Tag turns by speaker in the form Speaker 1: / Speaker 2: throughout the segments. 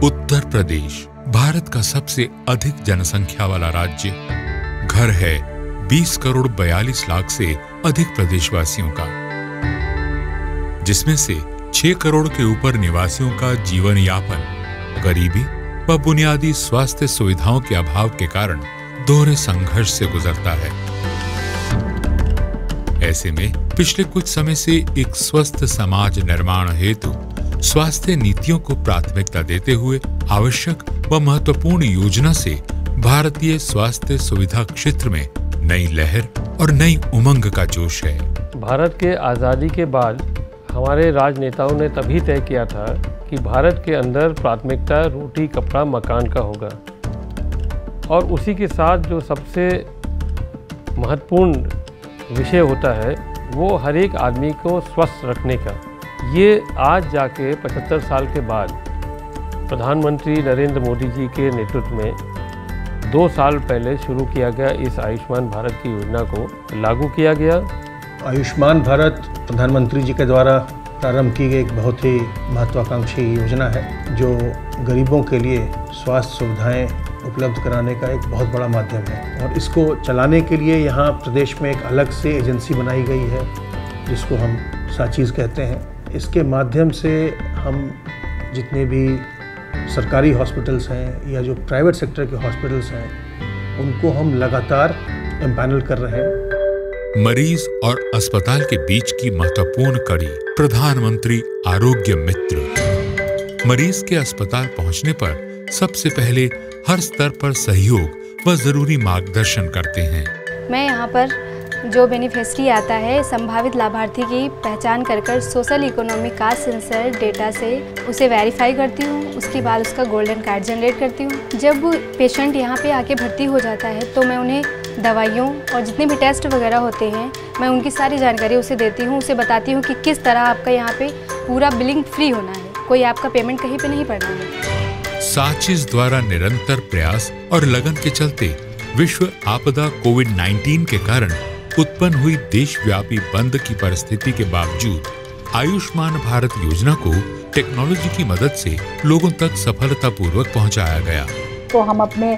Speaker 1: उत्तर प्रदेश भारत का सबसे अधिक जनसंख्या वाला राज्य, घर है 20 करोड़ 42 लाख से अधिक प्रदेशवासियों का, जिसमें से 6 करोड़ के ऊपर निवासियों का जीवन यापन गरीबी व बुनियादी स्वास्थ्य सुविधाओं के अभाव के कारण दोहरे संघर्ष से गुजरता है। ऐसे में पिछले कुछ समय से एक स्वस्थ समाज निर्माण हेतु स्वास्थ्य नीतियों को प्राथमिकता देते हुए आवश्यक व महत्वपूर्ण योजना से भारतीय स्वास्थ्य सुविधा क्षेत्र में नई लहर और नई उमंग का जोश है।
Speaker 2: भारत के आज़ादी के बाद हमारे राजनेताओं ने तभी तय किया था कि भारत के अंदर प्राथमिकता रोटी कपड़ा मकान का होगा, और उसी के साथ जो सबसे महत्वपूर्ण विषय होता है वो हर एक आदमी को स्वस्थ रखने का। ये आज जाके 75 साल के बाद प्रधानमंत्री नरेंद्र मोदी जी के नेतृत्व में 2 साल पहले शुरू किया गया इस आयुष्मान भारत की योजना को लागू किया गया।
Speaker 3: आयुष्मान भारत प्रधानमंत्री जी के द्वारा प्रारंभ की गई एक बहुत ही महत्वाकांक्षी योजना है, जो गरीबों के लिए स्वास्थ्य सुविधाएं उपलब्ध कराने का एक बहुत बड़ा माध्यम है। और इसको चलाने के लिए यहाँ प्रदेश में एक अलग से एजेंसी बनाई गई है, जिसको हम साचीज़ कहते हैं। इसके माध्यम से हम जितने भी सरकारी हॉस्पिटल्स हैं या जो प्राइवेट सेक्टर के हॉस्पिटल्स हैं, उनको हम लगातार एम्पैनल कर रहे हैं।
Speaker 1: मरीज और अस्पताल के बीच की महत्वपूर्ण कड़ी प्रधानमंत्री आरोग्य मित्र। मरीज के अस्पताल पहुंचने पर सबसे पहले हर स्तर पर सहयोग व जरूरी मार्गदर्शन करते हैं।
Speaker 4: मैं यहाँ पर जो बेनिफिशियरी आता है, संभावित लाभार्थी की पहचान कर social economic cast sensor data से उसे वेरीफाई करती हूँ। उसके बाद उसका गोल्डन कार्ड जनरेट करती हूँ। जब पेशेंट यहाँ पे आके भर्ती हो जाता है तो मैं उन्हें दवाइयों और जितने भी टेस्ट वगैरह होते हैं, मैं उनकी सारी जानकारी उसे देती हूँ। उसे बताती हूँ कि किस तरह आपका यहाँ पे पूरा बिलिंग फ्री होना है, कोई आपका पेमेंट कहीं पे नहीं पड़ना है।
Speaker 1: साचिस द्वारा निरंतर प्रयास और लगन के चलते विश्व आपदा कोविड-19 के कारण उत्पन्न हुई देशव्यापी बंद की परिस्थिति के बावजूद आयुष्मान भारत योजना को टेक्नोलॉजी की मदद से लोगों तक सफलतापूर्वक पहुंचाया गया।
Speaker 5: तो हम अपने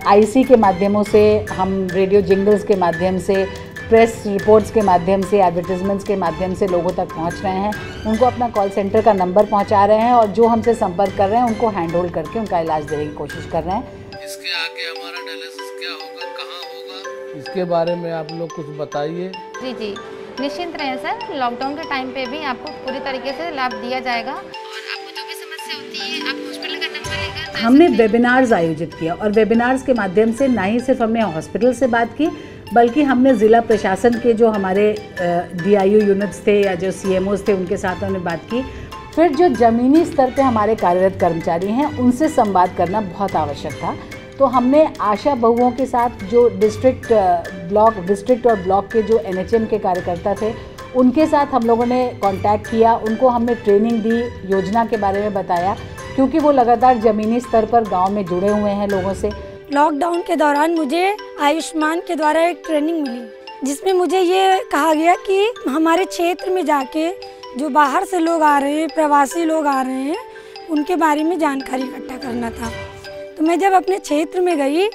Speaker 5: आईसी के माध्यमों से, हम रेडियो जिंगल्स के माध्यम से, प्रेस रिपोर्ट्स के माध्यम से, एडवर्टीजमेंट्स के माध्यम से लोगों तक पहुंच रहे हैं। उनको अपना कॉल सेंटर का नंबर पहुंचा रहे हैं और जो हमसे संपर्क कर रहे हैं उनको हैंड होल्ड करके उनका इलाज देने की कोशिश कर रहे हैं।
Speaker 6: इसके आगे हमारा डायलिसिस क्या होगा, कहाँ होगा,
Speaker 2: इसके बारे में आप लोग कुछ बताइए।
Speaker 7: जी निश्चिंत रहें सर, लॉकडाउन के टाइम पे भी आपको पूरी तरीके से लाभ दिया जाएगा। और आपको जो भी समस्या होती है आप हॉस्पिटल का नंबर लेकर
Speaker 5: हमने वेबिनार्स आयोजित किया, और वेबिनार्स के माध्यम से ना ही सिर्फ हमने हॉस्पिटल से बात की, बल्कि हमने ज़िला प्रशासन के जो हमारे DIU यूनिट्स थे या जो CMOs थे उनके साथ हमने बात की। फिर जो ज़मीनी स्तर पे हमारे कार्यरत कर्मचारी हैं उनसे संवाद करना बहुत आवश्यक था। तो हमने आशा बहुओं के साथ जो डिस्ट्रिक्ट और ब्लॉक के जो NHM के कार्यकर्ता थे उनके साथ हम लोगों ने कांटेक्ट किया। उनको हमने ट्रेनिंग दी, योजना के बारे में बताया, क्योंकि वो लगातार ज़मीनी स्तर पर गांव में जुड़े हुए हैं लोगों से।
Speaker 8: लॉकडाउन के दौरान मुझे आयुष्मान के द्वारा एक ट्रेनिंग मिली, जिसमें मुझे ये कहा गया कि हमारे क्षेत्र में जाके जो बाहर से लोग आ रहे हैं, प्रवासी लोग आ रहे हैं, उनके बारे में जानकारी इकट्ठा करना था। तो मैं जब अपने क्षेत्र में गई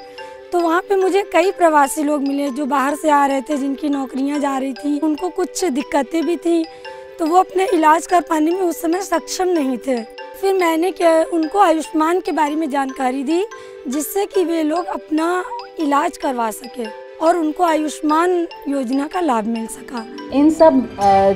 Speaker 8: तो वहाँ पे मुझे कई प्रवासी लोग मिले जो बाहर से आ रहे थे, जिनकी नौकरियाँ जा रही थी, उनको कुछ दिक्कतें भी थी, तो वो अपने इलाज कर पाने में उस समय सक्षम नहीं थे। फिर मैंने उनको आयुष्मान के बारे में जानकारी दी, जिससे कि वे लोग अपना इलाज करवा सके और उनको आयुष्मान योजना का लाभ मिल सका।
Speaker 5: इन सब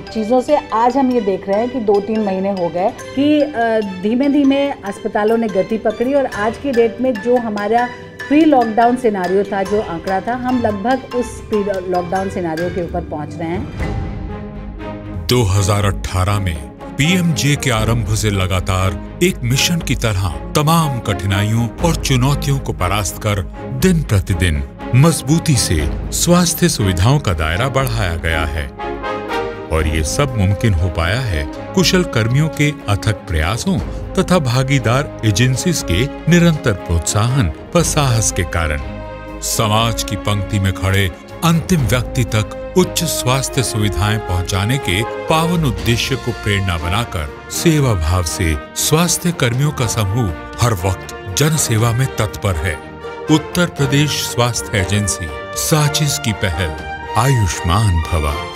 Speaker 5: चीज़ों से आज हम ये देख रहे हैं कि 2-3 महीने हो गए कि धीमे धीमे अस्पतालों ने गति पकड़ी, और आज की डेट में जो हमारा प्री लॉकडाउन सिनेरियो था, जो आंकड़ा था, हम लगभग उस प्री लॉकडाउन सिनेरियो के ऊपर पहुंच रहे हैं।
Speaker 1: 2018 में PMJ के आरंभ से लगातार एक मिशन की तरह तमाम कठिनाइयों और चुनौतियों को परास्त कर दिन प्रतिदिन मजबूती से स्वास्थ्य सुविधाओं का दायरा बढ़ाया गया है, और ये सब मुमकिन हो पाया है कुशल कर्मियों के अथक प्रयासों तथा भागीदार एजेंसीज के निरंतर प्रोत्साहन व साहस के कारण। समाज की पंक्ति में खड़े अंतिम व्यक्ति तक उच्च स्वास्थ्य सुविधाएं पहुंचाने के पावन उद्देश्य को प्रेरणा बनाकर सेवा भाव से स्वास्थ्य कर्मियों का समूह हर वक्त जन सेवा में तत्पर है। उत्तर प्रदेश स्वास्थ्य एजेंसी, साजिश की पहल आयुष्मान भवा।